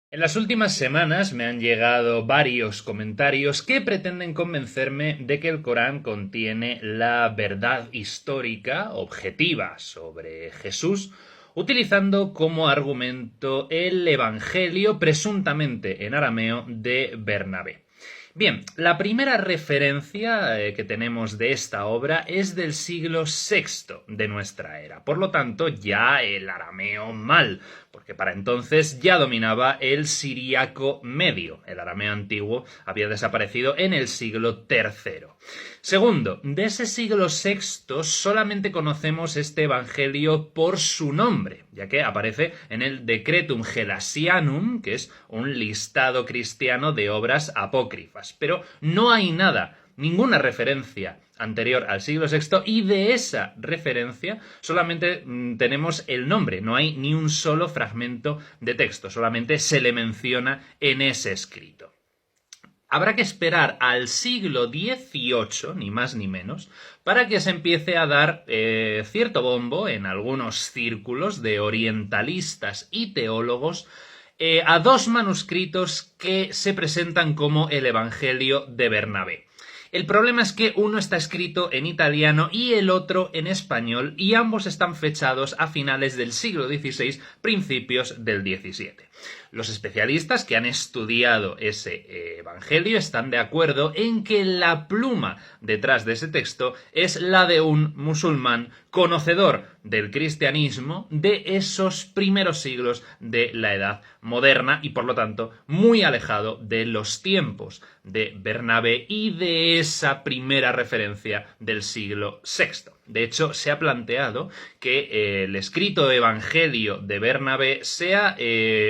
En las últimas semanas me han llegado varios comentarios que pretenden convencerme de que el Corán contiene la verdad histórica objetiva sobre Jesús, utilizando como argumento el Evangelio presuntamente en arameo de Bernabé. Bien, la primera referencia que tenemos de esta obra es del siglo VI de nuestra era. Por lo tanto, ya el arameo mal, porque para entonces ya dominaba el siríaco medio. El arameo antiguo había desaparecido en el siglo III. Segundo, de ese siglo VI solamente conocemos este evangelio por su nombre, ya que aparece en el Decretum Gelasianum, que es un listado cristiano de obras apócrifas. Pero no hay nada, ninguna referencia anterior al siglo VI, y de esa referencia solamente tenemos el nombre, no hay ni un solo fragmento de texto, solamente se le menciona en ese escrito. Habrá que esperar al siglo XVIII, ni más ni menos, para que se empiece a dar cierto bombo en algunos círculos de orientalistas y teólogos a dos manuscritos que se presentan como el Evangelio de Bernabé. El problema es que uno está escrito en italiano y el otro en español, y ambos están fechados a finales del siglo XVI, principios del XVII. Los especialistas que han estudiado ese evangelio están de acuerdo en que la pluma detrás de ese texto es la de un musulmán conocedor del cristianismo de esos primeros siglos de la Edad Moderna y por lo tanto muy alejado de los tiempos de Bernabé y de esa primera referencia del siglo VI. De hecho, se ha planteado que el escrito evangelio de Bernabé sea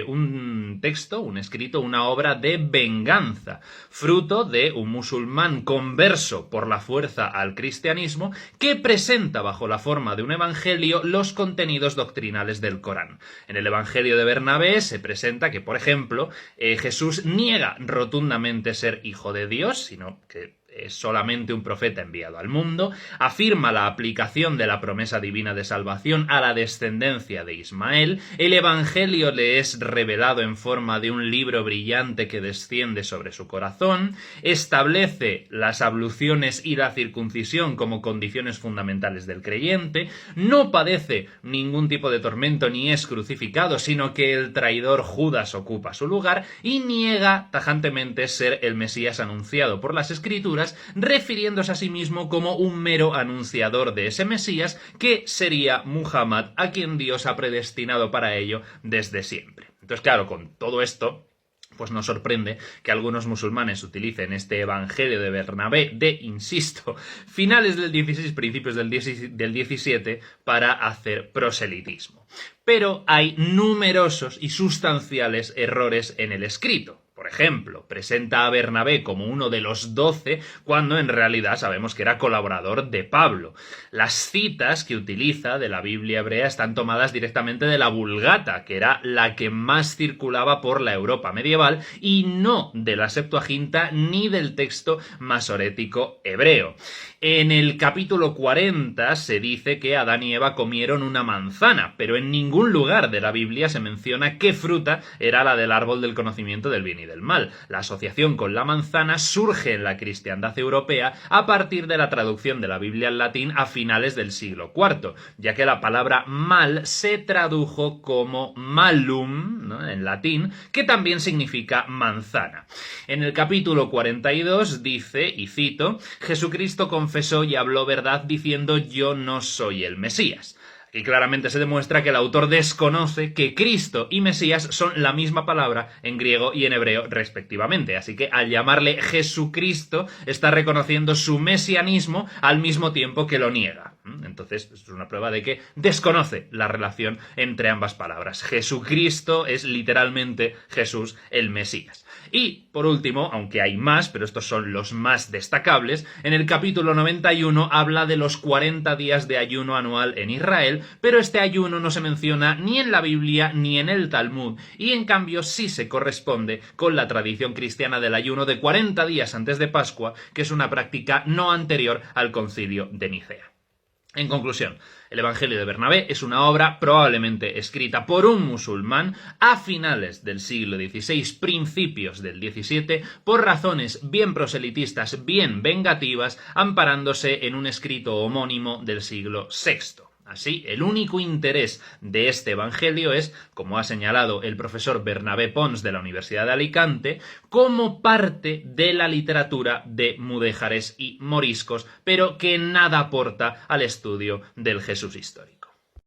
un texto, un escrito, una obra de venganza, fruto de un musulmán converso por la fuerza al cristianismo que presenta bajo la forma de un evangelio los contenidos doctrinales del Corán. En el evangelio de Bernabé se presenta que, por ejemplo, Jesús niega rotundamente ser hijo de Dios, sino que es solamente un profeta enviado al mundo, afirma la aplicación de la promesa divina de salvación a la descendencia de Ismael, el Evangelio le es revelado en forma de un libro brillante que desciende sobre su corazón, establece las abluciones y la circuncisión como condiciones fundamentales del creyente, no padece ningún tipo de tormento ni es crucificado, sino que el traidor Judas ocupa su lugar y niega tajantemente ser el Mesías anunciado por las Escrituras, refiriéndose a sí mismo como un mero anunciador de ese Mesías que sería Muhammad, a quien Dios ha predestinado para ello desde siempre. Entonces, claro, con todo esto, pues nos sorprende que algunos musulmanes utilicen este evangelio de Bernabé de, insisto, finales del XVI, principios del XVII, para hacer proselitismo. Pero hay numerosos y sustanciales errores en el escrito. Por ejemplo, presenta a Bernabé como uno de los 12 cuando en realidad sabemos que era colaborador de Pablo. Las citas que utiliza de la Biblia hebrea están tomadas directamente de la Vulgata, que era la que más circulaba por la Europa medieval, y no de la Septuaginta ni del texto masorético hebreo. En el capítulo 40 se dice que Adán y Eva comieron una manzana, pero en ningún lugar de la Biblia se menciona qué fruta era la del árbol del conocimiento del bien y del mal. La asociación con la manzana surge en la cristiandad europea a partir de la traducción de la Biblia al latín a finales del siglo IV, ya que la palabra mal se tradujo como malum, ¿no?, en latín, que también significa manzana. En el capítulo 42 dice, y cito, Jesucristo confesó y habló verdad diciendo yo no soy el Mesías. Aquí claramente se demuestra que el autor desconoce que Cristo y Mesías son la misma palabra en griego y en hebreo respectivamente. Así que al llamarle Jesucristo está reconociendo su mesianismo al mismo tiempo que lo niega. Entonces es una prueba de que desconoce la relación entre ambas palabras. Jesucristo es literalmente Jesús el Mesías. Y, por último, aunque hay más, pero estos son los más destacables, en el capítulo 91 habla de los 40 días de ayuno anual en Israel, pero este ayuno no se menciona ni en la Biblia ni en el Talmud, y en cambio sí se corresponde con la tradición cristiana del ayuno de 40 días antes de Pascua, que es una práctica no anterior al concilio de Nicea. En conclusión, el Evangelio de Bernabé es una obra probablemente escrita por un musulmán a finales del siglo XVI, principios del XVII, por razones bien proselitistas, bien vengativas, amparándose en un escrito homónimo del siglo VI. Así, el único interés de este evangelio es, como ha señalado el profesor Bernabé Pons de la Universidad de Alicante, como parte de la literatura de mudéjares y moriscos, pero que nada aporta al estudio del Jesús histórico.